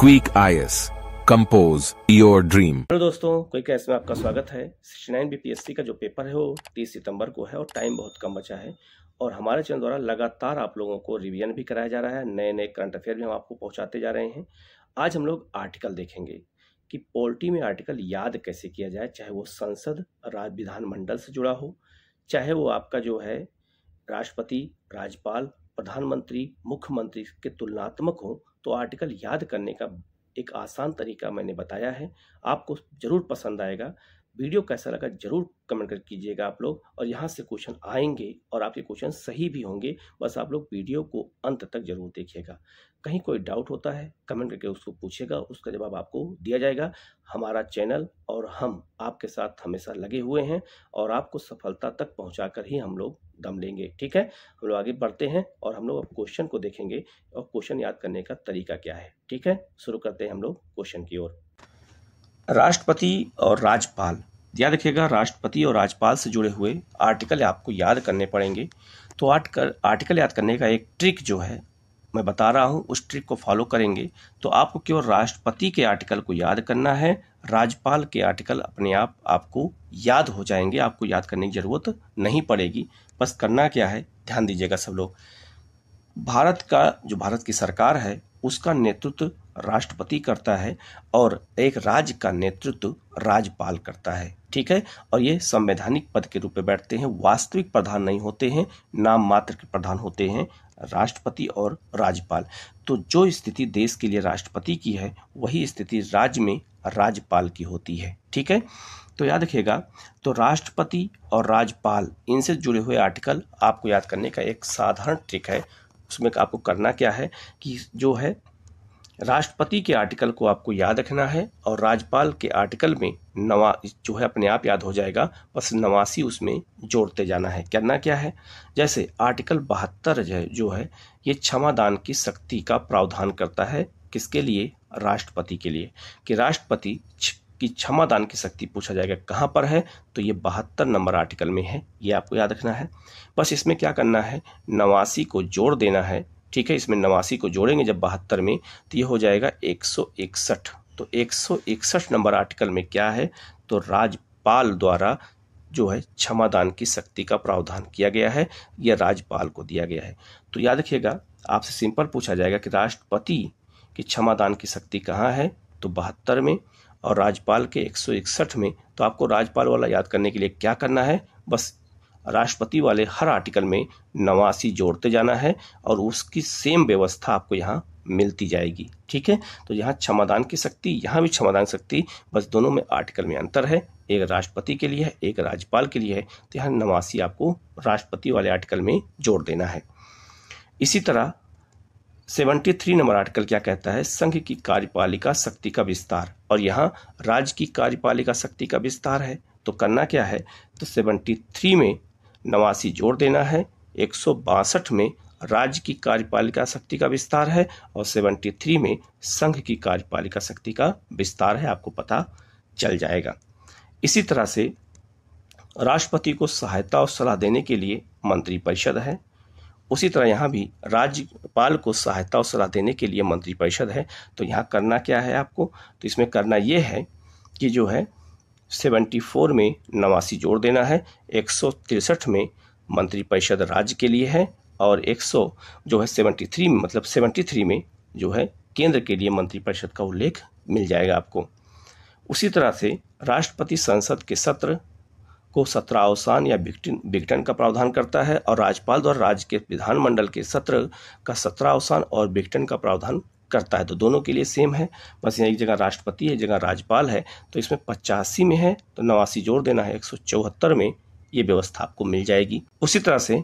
Quick IAS, compose your dream. Hello दोस्तों, quick IAS में आपका स्वागत है। 69 बीपीएससी का जो पेपर है वो 30 सितंबर को है और टाइम बहुत कम बचा है। और हमारे चैनल द्वारा लगातार आप लोगों को रिवीजन भी कराया जा रहा है, नए नए करंट अफेयर भी हम आपको पहुंचाते जा रहे हैं। आज हम लोग आर्टिकल देखेंगे कि पॉलिटी में आर्टिकल याद कैसे किया जाए, चाहे वो संसद विधानमंडल से जुड़ा हो, चाहे वो आपका जो है राष्ट्रपति, राज्यपाल, प्रधानमंत्री, मुख्यमंत्री के तुलनात्मक हो। तो आर्टिकल याद करने का एक आसान तरीका मैंने बताया है, आपको जरूर पसंद आएगा। वीडियो कैसा लगा जरूर कमेंट कर कीजिएगा आप लोग, और यहाँ से क्वेश्चन आएंगे और आपके क्वेश्चन सही भी होंगे। बस आप लोग वीडियो को अंत तक जरूर देखिएगा। कहीं कोई डाउट होता है कमेंट करके उसको पूछेगा, उसका जवाब आपको दिया जाएगा। हमारा चैनल और हम आपके साथ हमेशा लगे हुए हैं और आपको सफलता तक पहुंचाकर ही हम लोग दम लेंगे। ठीक है, हम लोग आगे बढ़ते हैं और हम लोग अब क्वेश्चन को देखेंगे और क्वेश्चन याद करने का तरीका क्या है। ठीक है, शुरू करते हैं हम लोग क्वेश्चन की ओर। राष्ट्रपति और राज्यपाल, याद रखिएगा राष्ट्रपति और राज्यपाल से जुड़े हुए आर्टिकल आपको याद करने पड़ेंगे। तो आर्टिकल याद करने का एक ट्रिक जो है मैं बता रहा हूं, उस ट्रिक को फॉलो करेंगे तो आपको केवल राष्ट्रपति के आर्टिकल को याद करना है, राज्यपाल के आर्टिकल अपने आप आपको याद हो जाएंगे, आपको याद करने की जरूरत नहीं पड़ेगी। बस करना क्या है, ध्यान दीजिएगा सब लोग। भारत की सरकार है उसका नेतृत्व राष्ट्रपति करता है और एक राज्य का नेतृत्व राज्यपाल करता है। ठीक है, और ये संवैधानिक पद के रूप में बैठते हैं, वास्तविक प्रधान नहीं होते हैं, नाम मात्र के प्रधान होते हैं राष्ट्रपति और राज्यपाल। तो जो स्थिति देश के लिए राष्ट्रपति की है वही स्थिति राज्य में राज्यपाल की होती है। ठीक है, तो याद रखिएगा। तो राष्ट्रपति और राज्यपाल इनसे जुड़े हुए आर्टिकल आपको याद करने का एक साधारण ट्रिक है। उसमें आपको करना क्या है कि जो है राष्ट्रपति के आर्टिकल को आपको याद रखना है और राज्यपाल के आर्टिकल में जो है अपने आप याद हो जाएगा, बस 89 उसमें जोड़ते जाना है। करना क्या है, जैसे आर्टिकल 72 जो है ये क्षमादान की शक्ति का प्रावधान करता है। किसके लिए? राष्ट्रपति के लिए, कि राष्ट्रपति की क्षमादान की शक्ति पूछा जाएगा कहाँ पर है, तो ये 72 नंबर आर्टिकल में है, ये आपको याद रखना है। बस इसमें क्या करना है, 89 को जोड़ देना है। ठीक है, इसमें 89 को जोड़ेंगे जब 72 में तो ये हो जाएगा 161। तो 161 नंबर आर्टिकल में क्या है, तो राज्यपाल द्वारा जो है क्षमादान की शक्ति का प्रावधान किया गया है, यह राज्यपाल को दिया गया है। तो याद रखिएगा, आपसे सिंपल पूछा जाएगा कि राष्ट्रपति की क्षमादान की शक्ति कहाँ है, तो 72 में, और राज्यपाल के 161 में। तो आपको राज्यपाल वाला याद करने के लिए क्या करना है, बस राष्ट्रपति वाले हर आर्टिकल में 89 जोड़ते जाना है और उसकी सेम व्यवस्था आपको यहाँ मिलती जाएगी। ठीक है, तो यहाँ क्षमादान की शक्ति, यहाँ भी क्षमादान शक्ति, बस दोनों में आर्टिकल में अंतर है, एक राष्ट्रपति के लिए है, एक राज्यपाल के लिए है। तो यहाँ 89 आपको राष्ट्रपति वाले आर्टिकल में जोड़ देना है। इसी तरह 73 नंबर आर्टिकल क्या कहता है, संघ की कार्यपालिका शक्ति का विस्तार, और यहाँ राज्य की कार्यपालिका शक्ति का विस्तार है। तो करना क्या है, तो 73 में 89 जोड़ देना है, 162 में राज्य की कार्यपालिका शक्ति का विस्तार है और 73 में संघ की कार्यपालिका शक्ति का विस्तार है, आपको पता चल जाएगा। इसी तरह से राष्ट्रपति को सहायता और सलाह देने के लिए मंत्रिपरिषद है, उसी तरह यहाँ भी राज्यपाल को सहायता और सलाह देने के लिए मंत्रिपरिषद है। तो यहाँ करना क्या है आपको, तो इसमें करना ये है कि जो है 74 में 89 जोड़ देना है, 163 में मंत्रिपरिषद राज्य के लिए है और 100 जो है 73 में, मतलब 73 में जो है केंद्र के लिए मंत्रिपरिषद का उल्लेख मिल जाएगा आपको। उसी तरह से राष्ट्रपति संसद के सत्र को सत्रावसान या विघटन का प्रावधान करता है और राज्यपाल द्वारा राज्य के विधानमंडल के सत्र का सत्रावसान और विघटन का प्रावधान करता है। तो दोनों के लिए सेम है, बस यहाँ एक जगह राष्ट्रपति है, एक जगह राज्यपाल है। तो इसमें 85 में है तो 89 जोड़ देना है, 174 में ये व्यवस्था आपको मिल जाएगी। उसी तरह से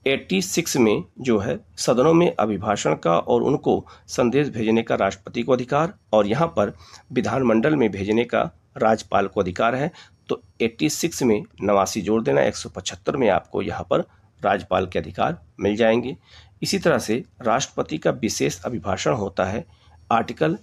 86 में जो है सदनों में अभिभाषण का और उनको संदेश भेजने का राष्ट्रपति को अधिकार, और यहाँ पर विधानमंडल में भेजने का राज्यपाल को अधिकार है। तो 86 में 89 जोड़ देना, 175 में आपको यहाँ पर राज्यपाल के अधिकार मिल जाएंगे। इसी तरह से राष्ट्रपति का विशेष अभिभाषण होता है आर्टिकल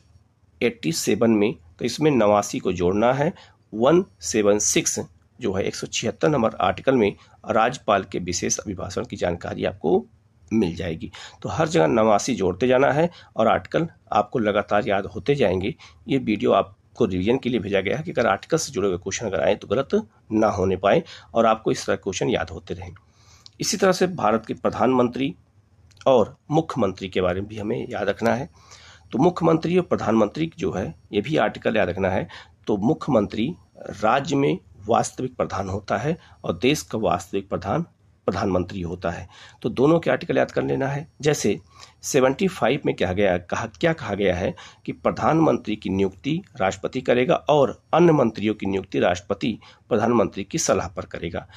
87 में, तो इसमें 89 को जोड़ना है। 176 जो है 176 नंबर आर्टिकल में राज्यपाल के विशेष अभिभाषण की जानकारी आपको मिल जाएगी। तो हर जगह 89 जोड़ते जाना है और आर्टिकल आपको लगातार याद होते जाएंगे। ये वीडियो आपको रिवीजन के लिए भेजा गया है कि अगर आर्टिकल से जुड़े हुए क्वेश्चन अगर आए तो गलत ना होने पाए और आपको इस तरह क्वेश्चन याद होते रहें। इसी तरह से भारत के प्रधानमंत्री और मुख्यमंत्री के बारे में भी हमें याद रखना है। तो मुख्यमंत्री और प्रधानमंत्री जो है ये भी आर्टिकल याद रखना है। तो मुख्यमंत्री राज्य में वास्तविक प्रधान होता है और देश का वास्तविक प्रधान प्रधानमंत्री होता है। तो दोनों के आर्टिकल याद कर लेना है। जैसे 75 में क्या कहा गया है कि प्रधानमंत्री की नियुक्ति राष्ट्रपति करेगा और अन्य मंत्रियों की नियुक्ति राष्ट्रपति प्रधानमंत्री की सलाह पर करेगा।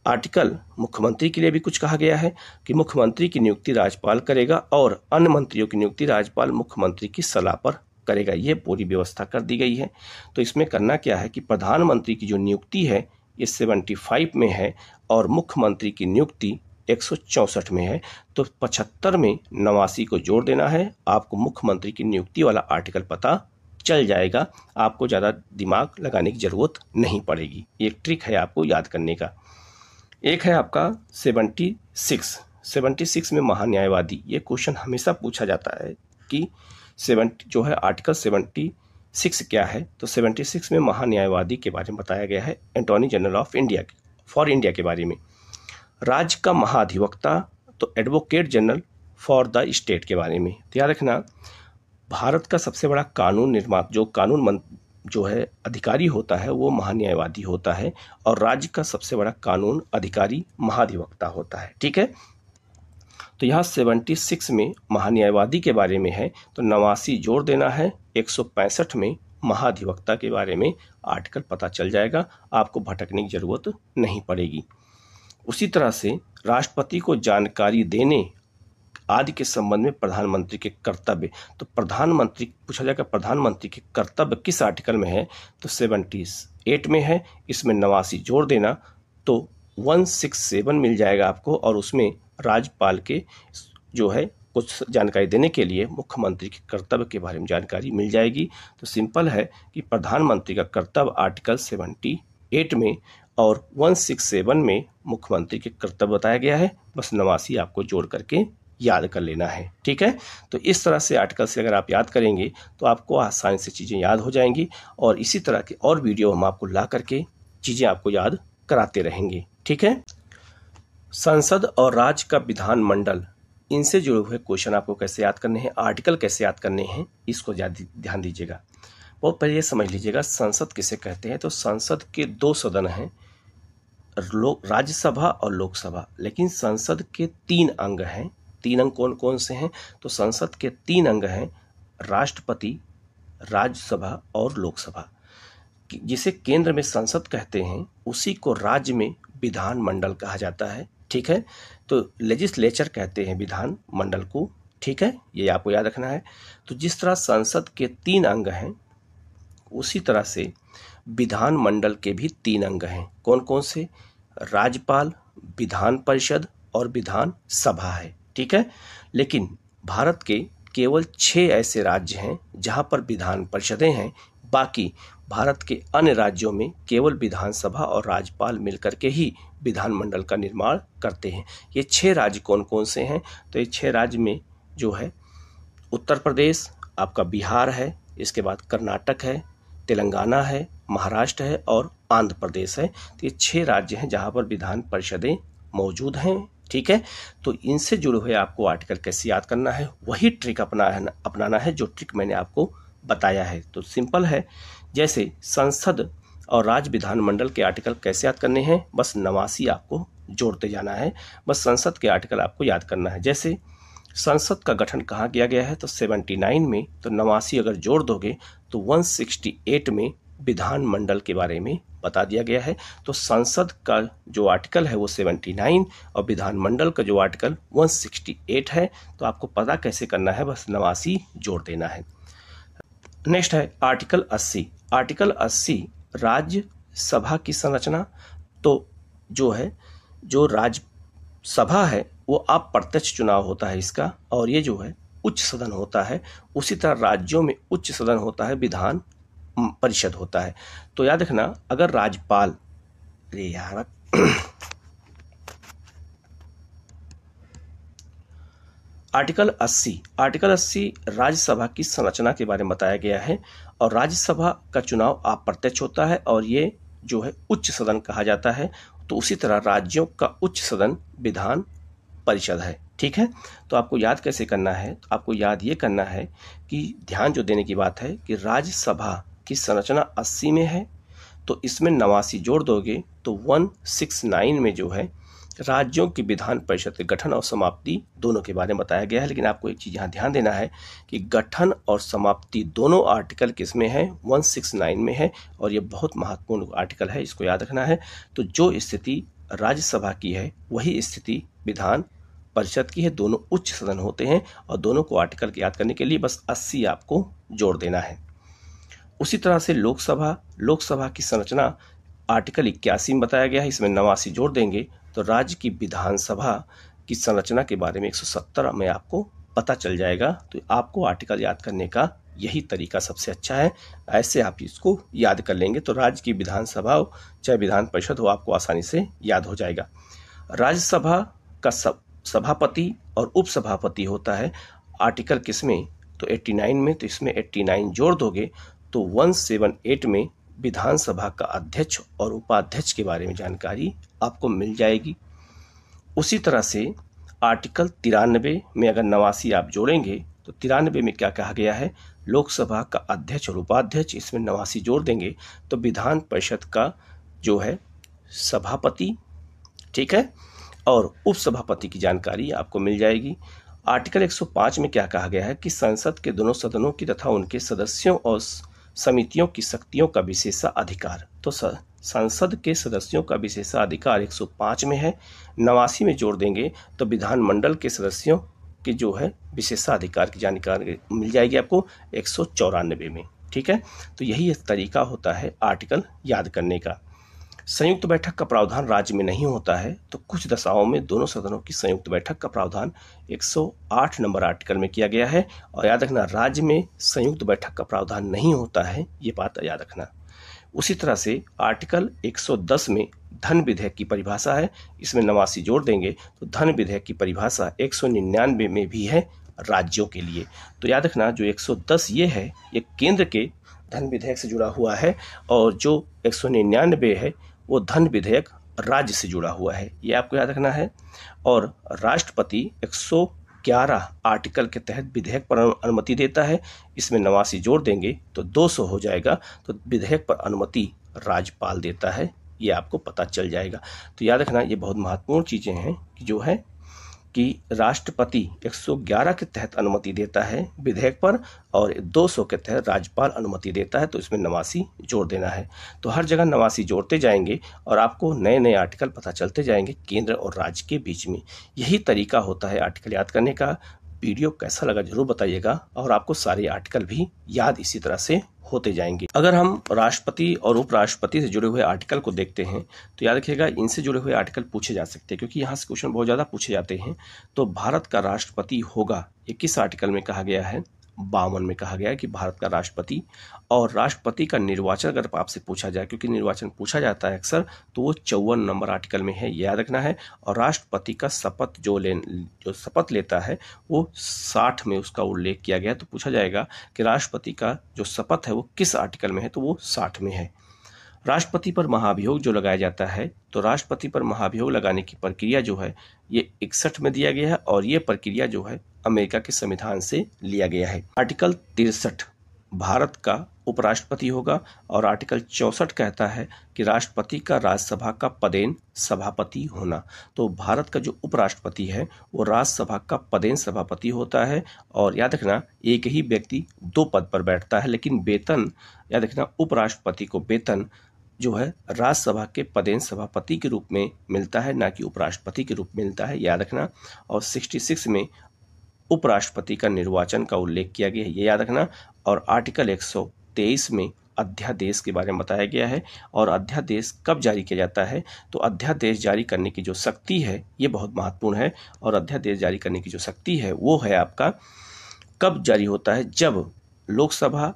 आर्टिकल मुख्यमंत्री के लिए भी कुछ कहा गया है कि मुख्यमंत्री की नियुक्ति राज्यपाल करेगा और अन्य मंत्रियों की नियुक्ति राज्यपाल मुख्यमंत्री की सलाह पर करेगा। ये पूरी व्यवस्था कर दी गई है। तो इसमें करना क्या है कि प्रधानमंत्री की जो नियुक्ति है ये 75 में है और मुख्यमंत्री की नियुक्ति 164 में है। तो 75 में 89 को जोड़ देना है। आपको मुख्यमंत्री की नियुक्ति वाला आर्टिकल पता चल जाएगा। आपको ज़्यादा दिमाग लगाने की जरूरत नहीं पड़ेगी। एक ट्रिक है आपको याद करने का। एक है आपका 76 में महान्यायवादी। ये क्वेश्चन हमेशा पूछा जाता है कि 70 जो है आर्टिकल 76 क्या है। तो 76 में महान्यायवादी के बारे में बताया गया है attorney general of India for India के बारे में। राज्य का महाधिवक्ता तो advocate general for the state के बारे में। तो याद रखना भारत का सबसे बड़ा कानून निर्माता जो है अधिकारी होता है वो महान्यायवादी होता है और राज्य का सबसे बड़ा कानून अधिकारी महाधिवक्ता होता है। ठीक है। तो यहाँ 76 में महान्यायवादी के बारे में है तो 89 जोड़ देना है। 165 में महाधिवक्ता के बारे में आर्टिकल पता चल जाएगा। आपको भटकने की जरूरत नहीं पड़ेगी। उसी तरह से राष्ट्रपति को जानकारी देने आदि के संबंध में प्रधानमंत्री के कर्तव्य। तो प्रधानमंत्री पूछा जाएगा प्रधानमंत्री के कर्तव्य किस आर्टिकल में है। तो 78 में है। इसमें 89 जोड़ देना तो 167 मिल जाएगा आपको और उसमें राज्यपाल के जो है कुछ जानकारी देने के लिए मुख्यमंत्री के कर्तव्य के बारे में जानकारी मिल जाएगी। तो सिंपल है कि प्रधानमंत्री का कर्तव्य आर्टिकल 78 में और 167 में मुख्यमंत्री के कर्तव्य बताया गया है। बस 89 आपको जोड़ करके याद कर लेना है। ठीक है। तो इस तरह से आर्टिकल से अगर आप याद करेंगे तो आपको आसानी से चीज़ें याद हो जाएंगी और इसी तरह के और वीडियो हम आपको ला करके चीज़ें आपको याद कराते रहेंगे। ठीक है। संसद और राज्य का विधानमंडल, इनसे जुड़े हुए क्वेश्चन आपको कैसे याद करने हैं, आर्टिकल कैसे याद करने हैं, इसको ध्यान दीजिएगा। बहुत पहले ये समझ लीजिएगा संसद किसे कहते हैं। तो संसद के 2 सदन हैं, राज्यसभा और लोकसभा। लेकिन संसद के 3 अंग हैं। 3 अंग कौन कौन से हैं। तो संसद के 3 अंग हैं, राष्ट्रपति, राज्यसभा और लोकसभा। जिसे केंद्र में संसद कहते हैं उसी को राज्य में विधानमंडल कहा जाता है। ठीक है। तो लेजिस्लेचर कहते हैं विधान मंडल को। ठीक है। ये आपको याद रखना है। तो जिस तरह संसद के 3 अंग हैं उसी तरह से विधानमंडल के भी 3 अंग हैं। कौन कौन से। राज्यपाल, विधान परिषद और विधान सभा है। ठीक है। लेकिन भारत के केवल 6 ऐसे राज्य हैं जहां पर विधान परिषदें हैं। बाकी भारत के अन्य राज्यों में केवल विधानसभा और राज्यपाल मिलकर के ही विधानमंडल का निर्माण करते हैं। ये 6 राज्य कौन कौन से हैं। तो ये 6 राज्य में जो है उत्तर प्रदेश, आपका बिहार है, इसके बाद कर्नाटक है, तेलंगाना है, महाराष्ट्र है और आंध्र प्रदेश है। तो ये 6 राज्य हैं जहां पर विधान परिषदें मौजूद हैं। ठीक है। तो इनसे जुड़े हुए आपको आर्टिकल कैसे याद करना है वही ट्रिक अपनाना है जो ट्रिक मैंने आपको बताया है। तो सिंपल है। जैसे संसद और राज्य विधानमंडल के आर्टिकल कैसे याद करने हैं, बस 89 आपको जोड़ते जाना है। बस संसद के आर्टिकल आपको याद करना है। जैसे संसद का गठन कहाँ किया गया है तो 79 में। तो 89 अगर जोड़ दोगे तो 168 में विधानमंडल के बारे में बता दिया गया है। तो संसद का जो आर्टिकल है वो 79 और विधानमंडल का जो आर्टिकल 168 है। तो आपको पता कैसे करना है, बस 89 जोड़ देना है। नेक्स्ट है आर्टिकल 80। आर्टिकल 80 राज्यसभा की संरचना। तो जो है जो राज्यसभा है वो अप्रत्यक्ष चुनाव होता है इसका, और ये जो है उच्च सदन होता है। उसी तरह राज्यों में उच्च सदन होता है, विधान परिषद होता है। तो याद रखना अगर राज्यपाल आर्टिकल 80 राज्यसभा की संरचना के बारे में बताया गया है। और राज्यसभा का चुनाव अप्रत्यक्ष होता है और ये जो है उच्च सदन कहा जाता है। तो उसी तरह राज्यों का उच्च सदन विधान परिषद है। ठीक है, तो आपको याद कैसे करना है? तो आपको याद ये करना है कि ध्यान जो देने की बात है कि राज्यसभा की संरचना 80 में है, तो इसमें 89 जोड़ दोगे तो 169 में जो है राज्यों की विधान परिषद के गठन और समाप्ति दोनों के बारे में बताया गया है। लेकिन आपको एक चीज़ यहाँ ध्यान देना है कि गठन और समाप्ति दोनों आर्टिकल किसमें है? 169 में है, और ये बहुत महत्वपूर्ण आर्टिकल है, इसको याद रखना है। तो जो स्थिति राज्यसभा की है वही स्थिति विधान परिषद की है। दोनों उच्च सदन होते हैं और दोनों को आर्टिकल याद करने के लिए बस 80 आपको जोड़ देना है। उसी तरह से लोकसभा की संरचना आर्टिकल 81 में बताया गया है, इसमें 89 जोड़ देंगे तो राज्य की विधानसभा की संरचना के बारे में 170 में आपको पता चल जाएगा। तो आपको आर्टिकल याद करने का यही तरीका सबसे अच्छा है, ऐसे आप इसको याद कर लेंगे तो राज्य की विधानसभा हो चाहे विधान परिषद हो आपको आसानी से याद हो जाएगा। राज्यसभा का सभापति और उपसभापति होता है आर्टिकल किसमें? तो 89 में। तो इसमें 89 जोड़ दोगे तो 178 में विधानसभा का अध्यक्ष और उपाध्यक्ष के बारे में जानकारी आपको मिल जाएगी। उसी तरह से आर्टिकल 93 में अगर 89 आप जोड़ेंगे तो 93 में क्या कहा गया है? लोकसभा का अध्यक्ष और उपाध्यक्ष, इसमें 89 जोड़ देंगे तो विधान परिषद का जो है सभापति, ठीक है, और उपसभापति की जानकारी आपको मिल जाएगी। आर्टिकल 105 में क्या कहा गया है कि संसद के दोनों सदनों की तथा उनके सदस्यों और समितियों की शक्तियों का विशेषाधिकार, तो संसद के सदस्यों का विशेषाधिकार 105 में है। 89 में जोड़ देंगे तो विधानमंडल के सदस्यों की जो है विशेषाधिकार की जानकारी मिल जाएगी आपको 194 में। ठीक है, तो यही एक तरीका होता है आर्टिकल याद करने का। संयुक्त बैठक का प्रावधान राज्य में नहीं होता है, तो कुछ दशाओं में दोनों सदनों की संयुक्त बैठक का प्रावधान 108 नंबर आर्टिकल में किया गया है। और याद रखना, राज्य में संयुक्त बैठक का प्रावधान नहीं होता है, ये बात याद रखना। उसी तरह से आर्टिकल 110 में धन विधेयक की परिभाषा है, इसमें 89 जोड़ देंगे तो धन विधेयक की परिभाषा 199 में भी है राज्यों के लिए। तो याद रखना, जो 110 ये है ये केंद्र के धन विधेयक से जुड़ा हुआ है, और जो 199 है वो धन विधेयक राज्य से जुड़ा हुआ है, ये आपको याद रखना है। और राष्ट्रपति 111 आर्टिकल के तहत विधेयक पर अनुमति देता है, इसमें 89 जोड़ देंगे तो 200 हो जाएगा। तो विधेयक पर अनुमति राज्यपाल देता है, ये आपको पता चल जाएगा। तो याद रखना, ये बहुत महत्वपूर्ण चीज़ें हैं कि जो है कि राष्ट्रपति 111 के तहत अनुमति देता है विधेयक पर, और 200 के तहत राज्यपाल अनुमति देता है। तो इसमें 89 जोड़ देना है। तो हर जगह 89 जोड़ते जाएंगे और आपको नए नए आर्टिकल पता चलते जाएंगे केंद्र और राज्य के बीच में। यही तरीका होता है आर्टिकल याद करने का। वीडियो कैसा लगा जरूर बताइएगा, और आपको सारे आर्टिकल भी याद इसी तरह से होते जाएंगे। अगर हम राष्ट्रपति और उपराष्ट्रपति से जुड़े हुए आर्टिकल को देखते हैं तो याद रखिएगा, इनसे जुड़े हुए आर्टिकल पूछे जा सकते हैं, क्योंकि यहाँ से क्वेश्चन बहुत ज़्यादा पूछे जाते हैं। तो भारत का राष्ट्रपति होगा, ये किस आर्टिकल में कहा गया है? 52 में कहा गया है कि भारत का राष्ट्रपति। और राष्ट्रपति का निर्वाचन अगर आपसे पूछा जाए, क्योंकि निर्वाचन पूछा जाता है अक्सर, तो वो 54 नंबर आर्टिकल में है, याद रखना है। और राष्ट्रपति का शपथ जो शपथ लेता है वो 60 में उसका उल्लेख किया गया। तो पूछा जाएगा कि राष्ट्रपति का जो शपथ है वो किस आर्टिकल में है, तो वो 60 में है। राष्ट्रपति पर महाभियोग जो लगाया जाता है, तो राष्ट्रपति पर महाभियोग लगाने की प्रक्रिया जो है ये 61 में दिया गया है, और ये प्रक्रिया जो है अमेरिका के संविधान से लिया गया है। आर्टिकल 63 भारत का उपराष्ट्रपति होगा, और आर्टिकल 64 कहता है कि राष्ट्रपति का राज्यसभा का पदेन सभापति होना। तो भारत का जो उपराष्ट्रपति है वो राज्यसभा का पदेन सभापति होता है। और याद रखना, एक ही व्यक्ति 2 पद पर बैठता है, लेकिन वेतन, याद रखना, उपराष्ट्रपति को वेतन जो है राज्यसभा के पदेन सभापति के रूप में मिलता है, ना कि उपराष्ट्रपति के रूप में मिलता है, याद रखना। और 66 में उपराष्ट्रपति का निर्वाचन का उल्लेख किया गया है, ये याद रखना। और आर्टिकल 123 में अध्यादेश के बारे में बताया गया है। और अध्यादेश कब जारी किया जाता है? तो अध्यादेश जारी करने की जो शक्ति है ये बहुत महत्वपूर्ण है। और अध्यादेश जारी करने की जो शक्ति है वो है आपका कब जारी होता है? जब लोकसभा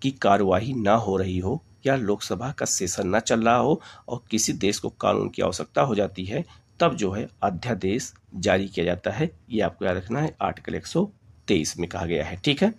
की कार्यवाही ना हो रही हो, या लोकसभा का सेशन ना चल रहा हो, और किसी देश को कानून की आवश्यकता हो जाती है, तब जो है अध्यादेश जारी किया जाता है। ये आपको याद रखना है, आर्टिकल 123 में कहा गया है। ठीक है,